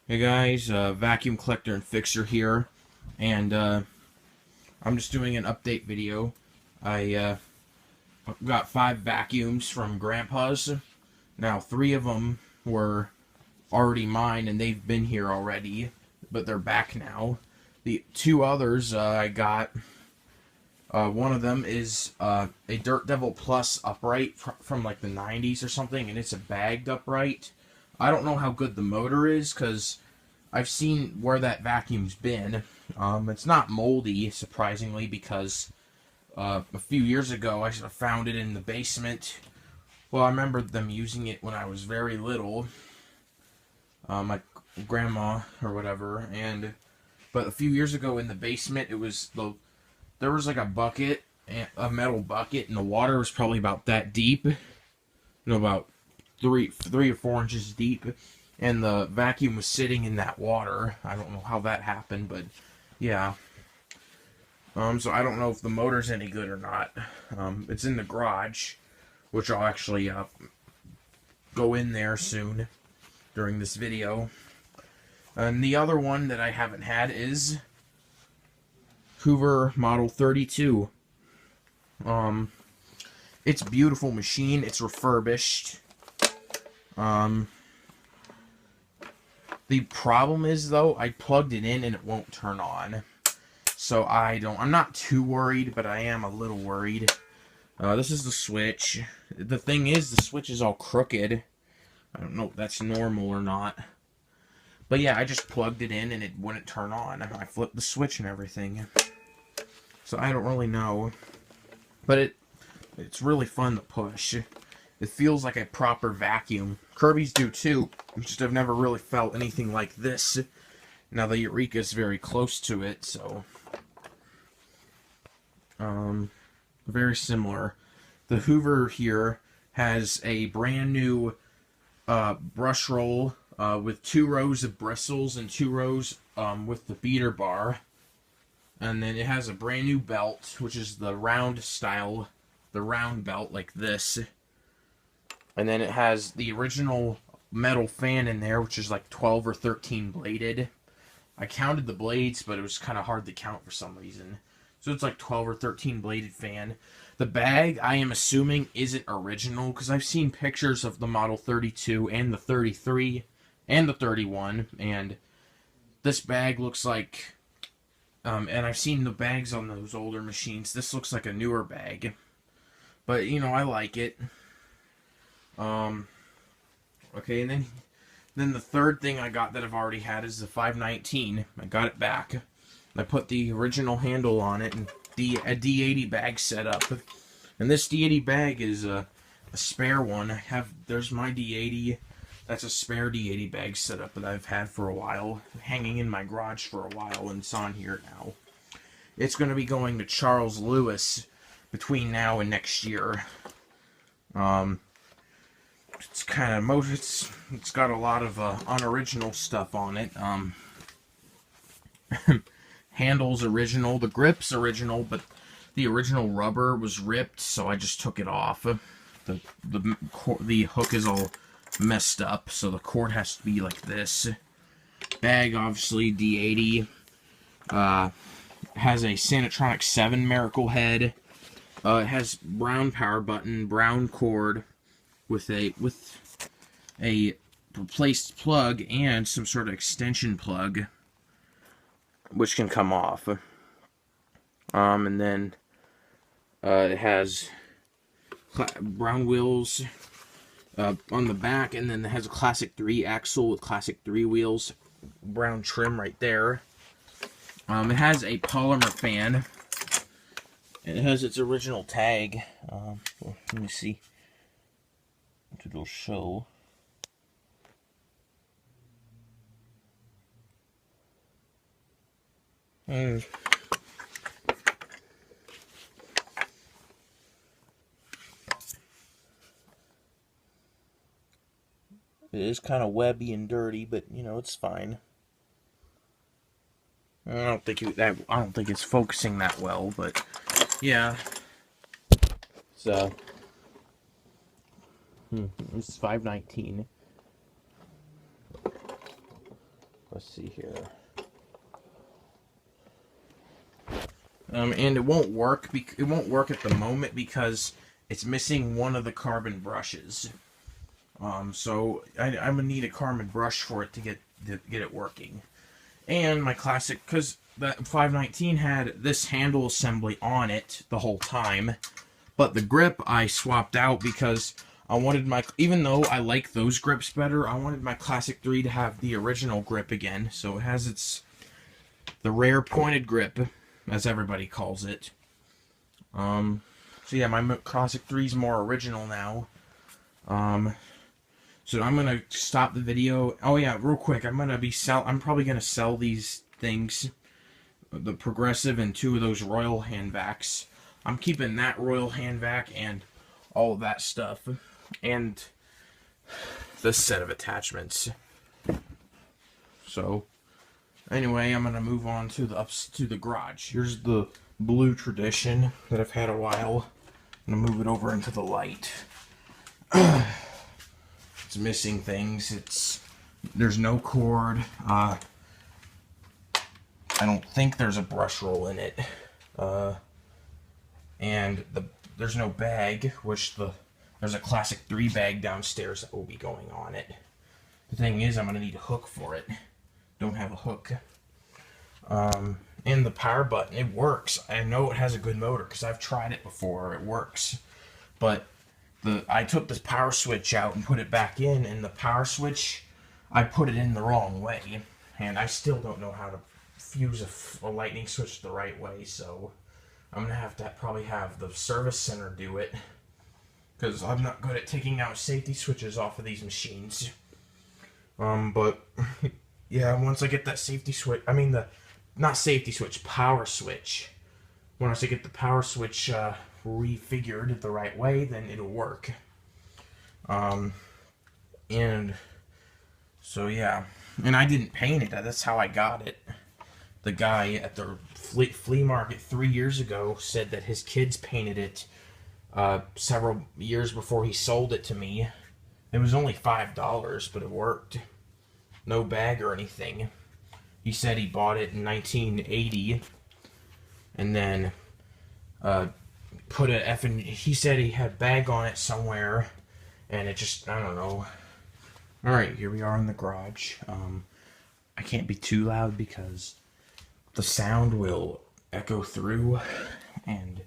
Hey guys, vacuum collector and fixer here, and I'm just doing an update video. I got 5 vacuums from Grandpa's. Now 3 of them were already mine, and they've been here already, but they're back now. The 2 others I got, one of them is a Dirt Devil Plus upright from like the 90s or something, and it's a bagged upright. I don't know how good the motor is, because I've seen where that vacuum's been. It's not moldy, surprisingly, because a few years ago I found it in the basement. Well, I remember them using it when I was very little. My grandma or whatever, but a few years ago in the basement, there was like a bucket, a metal bucket, and the water was probably about that deep. About 3 or 4 inches deep, and the vacuum was sitting in that water. I don't know how that happened, but yeah. So I don't know if the motor's any good or not. It's in the garage, which I'll actually go in there soon during this video. And the other one that I haven't had is Hoover Model 32. It's a beautiful machine. It's refurbished. The problem is, though, I plugged it in and it won't turn on. So I'm not too worried, but I am a little worried. This is the switch. The thing is, the switch is all crooked. I don't know if that's normal or not. But yeah, I just plugged it in and it wouldn't turn on. I flipped the switch and everything. So I don't really know. But it's really fun to push. It feels like a proper vacuum. Kirby's do too, just I've never really felt anything like this. Now the Eureka's very close to it, so very similar. The Hoover here has a brand new brush roll with 2 rows of bristles and 2 rows with the beater bar. And then it has a brand new belt, which is the round style, the round belt like this. And then it has the original metal fan in there, which is like 12 or 13 bladed. I counted the blades, but it was kind of hard to count for some reason. So it's like 12 or 13 bladed fan. The bag, I am assuming, isn't original, because I've seen pictures of the Model 32 and the 33 and the 31, and this bag looks like, and I've seen the bags on those older machines. This looks like a newer bag. But, you know, I like it. Okay, and then the third thing I got that I've already had is the 519. I got it back. I put the original handle on it and a D80 bag set up. And this D80 bag is a spare one. There's my D80. That's a spare D80 bag set up that I've had for a while, hanging in my garage for a while, and it's on here now. It's going to be going to Charles Lewis between now and next year. It's kind of it's got a lot of unoriginal stuff on it. Handle's original, the grip's original, but the original rubber was ripped, so I just took it off. The hook is all messed up, so the cord has to be like this. Bag, obviously D80. Has a Sanatronic 7 Miracle head. It has brown power button, brown cord, with a replaced plug and some sort of extension plug, which can come off. And then it has brown wheels on the back, and then it has a Classic 3 axle with Classic 3 wheels, brown trim right there. It has a polymer fan. It has its original tag. Let me see. It'll show. It is kind of webby and dirty, but you know, it's fine. I don't think it's focusing that well, but yeah. So this is 519. let's see here. And it won't work. It won't work at the moment because it's missing one of the carbon brushes. So I'm gonna need a carbon brush for it to get it working. And my classic, because that 519 had this handle assembly on it the whole time, but the grip I swapped out because I wanted my, even though I like those grips better, I wanted my Classic 3 to have the original grip again. So it has the rare pointed grip, as everybody calls it. So yeah, my Classic 3 is more original now. So I'm gonna stop the video. Oh yeah, real quick, I'm probably gonna sell these things, the Progressive and 2 of those Royal hand vacs. I'm keeping that Royal hand vac and all of that stuff, and this set of attachments. So anyway, I'm gonna move on to the garage. Here's the blue Tradition that I've had a while. I'm gonna move it over into the light. It's missing things. There's no cord. I don't think there's a brush roll in it. And there's no bag, which there's a Classic 3 bag downstairs that will be going on it. The thing is, I'm gonna need a hook for it. Don't have a hook. And the power button, it works. I know it has a good motor because I've tried it before. It works, but I took this power switch out and put it back in, and the power switch, I put it in the wrong way, and I still don't know how to fuse a lightning switch the right way, so I'm going to have to probably have the service center do it, because I'm not good at taking out safety switches off of these machines. But, yeah, once I get that safety switch, not safety switch, power switch. Once I get the power switch refigured the right way, then it'll work. And so yeah, and I didn't paint it. That's how I got it. The guy at the flea market 3 years ago said that his kids painted it several years before he sold it to me. It was only $5, but it worked. No bag or anything. He said he bought it in 1980, and then put a effing, he said he had bag on it somewhere, and it just, I don't know. Alright, here we are in the garage. I can't be too loud because the sound will echo through, and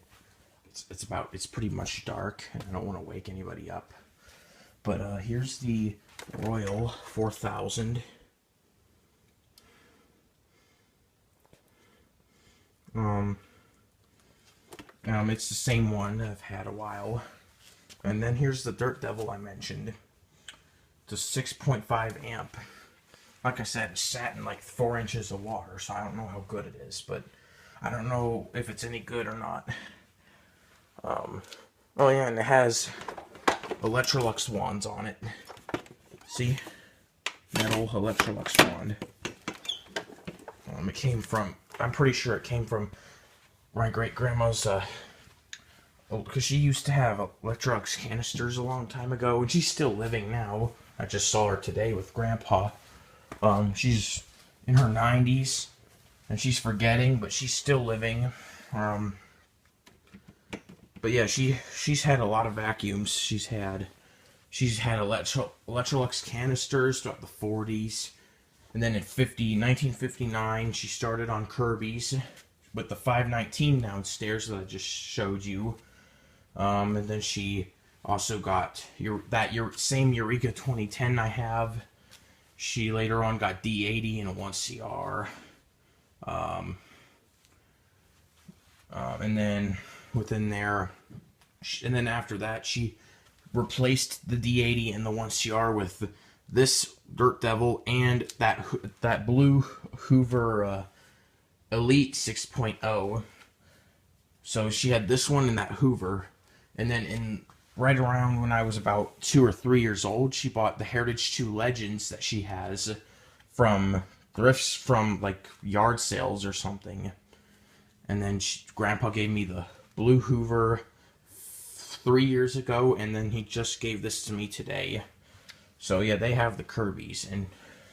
it's pretty much dark, and I don't want to wake anybody up. But here's the Royal 4000. It's the same one that I've had a while. And then here's the Dirt Devil I mentioned. It's a 6.5 amp. Like I said, it sat in like 4 inches of water, so I don't know how good it is, but I don't know if it's any good or not. Oh yeah, and it has Electrolux wands on it. See? Metal Electrolux wand. It came from, I'm pretty sure it came from my great-grandma's, because she used to have Electrolux canisters a long time ago, and she's still living now. I just saw her today with Grandpa. She's in her 90s, and she's forgetting, but she's still living. But yeah, she's had a lot of vacuums. She's had Electrolux canisters throughout the 40s, and then in 1959, she started on Kirby's with the 519 downstairs that I just showed you. And then she also got that same Eureka 2010 I have. She later on got D80 and a 1CR. And then within there, and then after that, she replaced the D80 and the 1CR with this Dirt Devil and that blue Hoover Elite 6.0. So she had this one and that Hoover, and then right around when I was about 2 or 3 years old, she bought the Heritage 2 Legends that she has from thrifts, from like yard sales or something. And then Grandpa gave me the blue Hoover 3 years ago, and then he just gave this to me today. So yeah, they have the Kirby's, and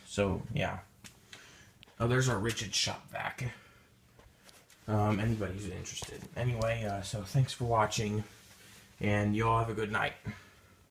so yeah. Oh, there's our Richard shop vac. Anybody who's interested. Anyway, so thanks for watching, and y'all have a good night.